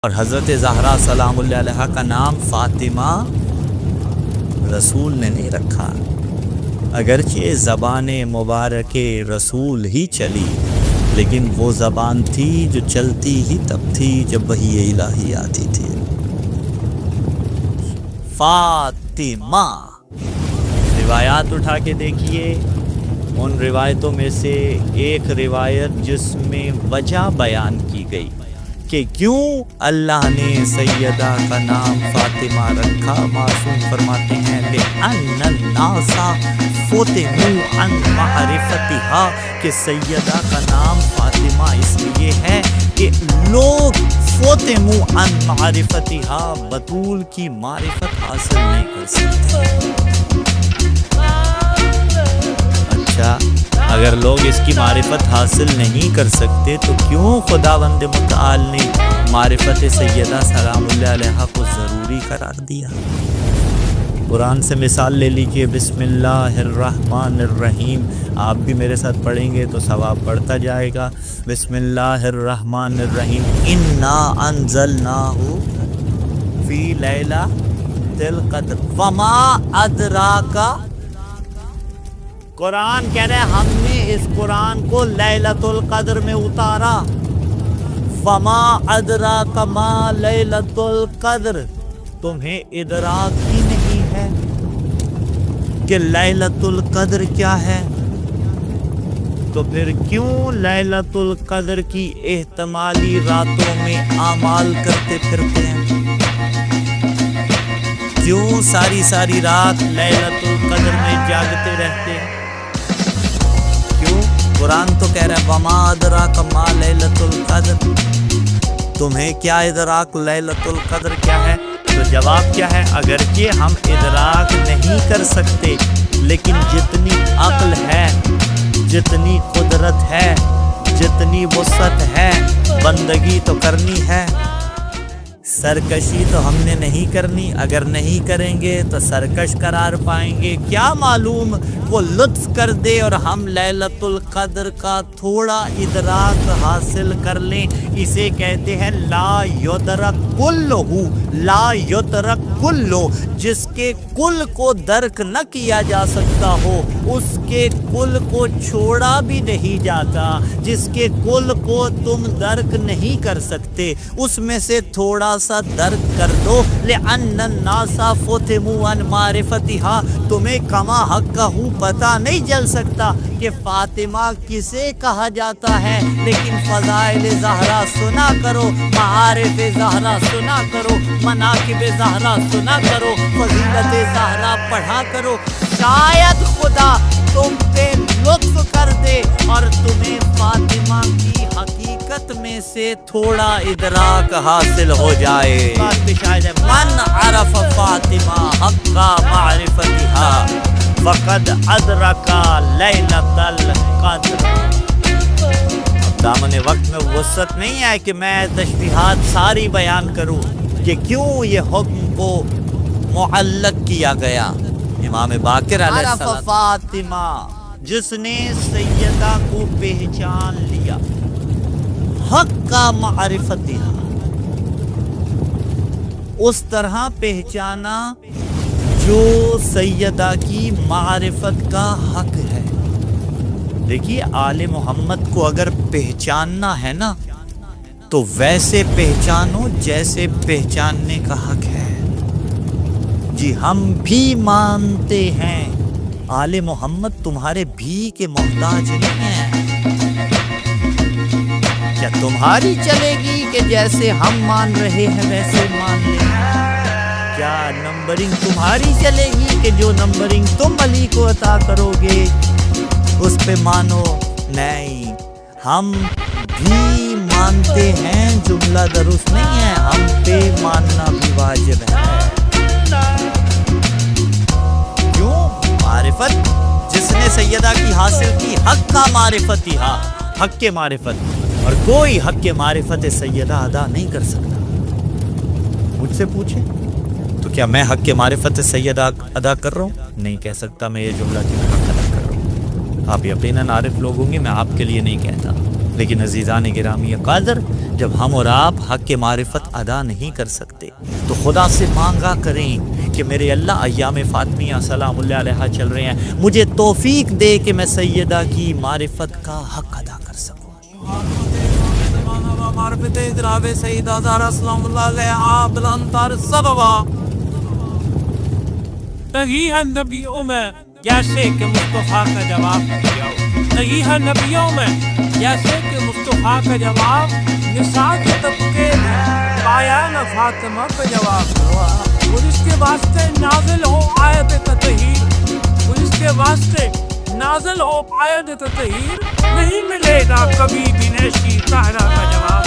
اور حضرت زہرا سلام اللہ علیہا کا نام فاطمہ رسول نے نہیں رکھا، اگرچہ زبان مبارک رسول ہی چلی، لیکن وہ زبان تھی جو چلتی ہی تب تھی جب وحی الہی آتی تھی۔ فاطمہ، روایات اٹھا کے دیکھیے، ان روایتوں میں سے ایک روایت جس میں وجہ بیان کی گئی کہ کیوں اللہ نے سیدہ کا نام فاطمہ رکھا، معصوم فرماتے ہیں لِأَنَّ النَّاسَ فُتِنُوا عَن مَعْرِفَتِهَا، کہ سیدہ کا نام فاطمہ اس لیے ہے کہ لوگ فُتِنُوا عَن مَعْرِفَتِهَا، بطول کی معرفت حاصل نہیں کر سکتے۔ اچھا، اگر لوگ اس کی معرفت حاصل نہیں کر سکتے تو کیوں خداوند متعال نے معرفت سیدہ سلام اللہ علیہا کو ضروری قرار دیا؟ قرآن سے مثال لے لیجئے، بسم اللہ الرحمن الرحیم، آپ بھی میرے ساتھ پڑھیں گے تو ثواب بڑھتا جائے گا۔ بسم اللہ الرحمن الرحیم، انا انزلناہ فی لیلۃ القدر وما ادراک، قرآن کہہ رہے ہیں ہم نے اس قرآن کو لیلۃ القدر میں اتارا۔ وما ادراک ما لیلۃ القدر، تمہیں ادراک ہی نہیں ہے کہ لیلۃ القدر کیا ہے، تو پھر کیوں لیلۃ القدر کی احتمالی راتوں میں اعمال کرتے پھرتے ہیں؟ کیوں ساری ساری رات لیلۃ القدر میں جاگتے رہتے ہیں؟ کیوں؟ قرآن تو کہہ رہا ہے وما ادراک ما لیلۃ القدر، تمہیں کیا ادراک لیلۃ القدر کیا ہے؟ تو جواب کیا ہے؟ اگرچہ ہم ادراک نہیں کر سکتے، لیکن جتنی عقل ہے، جتنی قدرت ہے، جتنی وسعت ہے، بندگی تو کرنی ہے، سرکشی تو ہم نے نہیں کرنی۔ اگر نہیں کریں گے تو سرکش قرار پائیں گے۔ کیا معلوم وہ لطف کر دے اور ہم لیلۃ القدر کا تھوڑا ادراک حاصل کر لیں۔ اسے کہتے ہیں لا یدرک کلہ، لا یدرک کلہ، جس کے کل کو درک نہ کیا جا سکتا ہو، اس کے کل کو چھوڑا بھی نہیں جاتا۔ جس کے کل کو تم درک نہیں کر سکتے، اس میں سے تھوڑا سا درک کر دو۔ لِأَنَّ النَّاسَ فُتِنُوا عَن مَعْرِفَتِهَا، تمہیں کما حقہ پتہ نہیں چل سکتا کہ فاطمہ کسے کہا جاتا ہے، لیکن فضائل زہرا سنا کرو، معارف زہرا سنا کرو، مناقب زہرا سنا کرو، فضیلت زہرا پڑھا کرو، شاید خدا تم پہ لطف کر دے اور تمہیں فاطمہ کی حقیقت میں سے تھوڑا ادراک حاصل ہو جائے۔ من عرف فاطمہ حق معرفتها فقد ادرک لیلۃ القدر۔ دامن وقت میں وسعت نہیں ہے کہ میں تشبیہات ساری بیان کروں کہ کیوں یہ حکم کو معلق کیا گیا۔ امام باقر علیہ السلام، عرف فاطمہ، جس نے سیدہ کو پہچان لیا، حق کا معرفتها، اس طرح پہچانا جو سیدہ کی معرفت کا حق ہے۔ دیکھیے آل محمد کو اگر پہچاننا ہے نا تو ویسے پہچانو جیسے پہچاننے کا حق ہے۔ جی ہم بھی مانتے ہیں آل محمد تمہارے بھی کے محتاج نہیں ہیں۔ کیا تمہاری چلے گی کہ جیسے ہم مان رہے ہیں ویسے مان لیں؟ کیا نمبرنگ تمہاری چلے گی کہ جو نمبرنگ تم علی کو عطا کرو گے اس پہ مانو؟ نہیں، ہم بھی مانتے ہیں، جملہ درست نہیں ہے، ہم پہ ماننا بھی واجب ہے۔ کیوں؟ معرفت جس نے سیدہ کی حاصل کی، حق کا معرفتها، حق کے معرفت، اور کوئی حق کے معرفت سیدہ ادا نہیں کر سکتا۔ مجھ سے پوچھیں تو کیا میں حق کے معرفت سیدہ ادا کر رہا ہوں؟ نہیں کہہ سکتا میں یہ جملہ کہ میں حق ادا کر رہا ہوں۔ آپ یقیناً عارف لوگ ہوں گے، میں آپ کے لیے نہیں کہتا۔ لیکن عزیزان گرامی قدر، جب ہم اور آپ حق کے معرفت ادا نہیں کر سکتے تو خدا سے مانگا کریں کہ میرے اللہ ایام فاطمیہ سلام اللہ علیہ چل رہے ہیں، مجھے توفیق دے کہ میں سیدہ کی معرفت کا حق ادا کر سکوں۔ معرفت جناب سیدہ زہرا سلام اللہ علیہا بلندتر صلوہ۔ نہیں ہے نبیوں میں جیسے کہ مصطفیٰ کا جواب دیا، نہیں ہے نبیوں میں جیسے کہ مصطفیٰ کا جواب، نساء کے طبقے میں پایا نہ فاطمہ کا جواب۔ اور اس کے واسطے نازل ہو آیت تطہیر، اور اس کے واسطے نازل ہو آیت تطہیر، نہیں ملے گا کبھی بھی نیشی طاہرہ کا جواب۔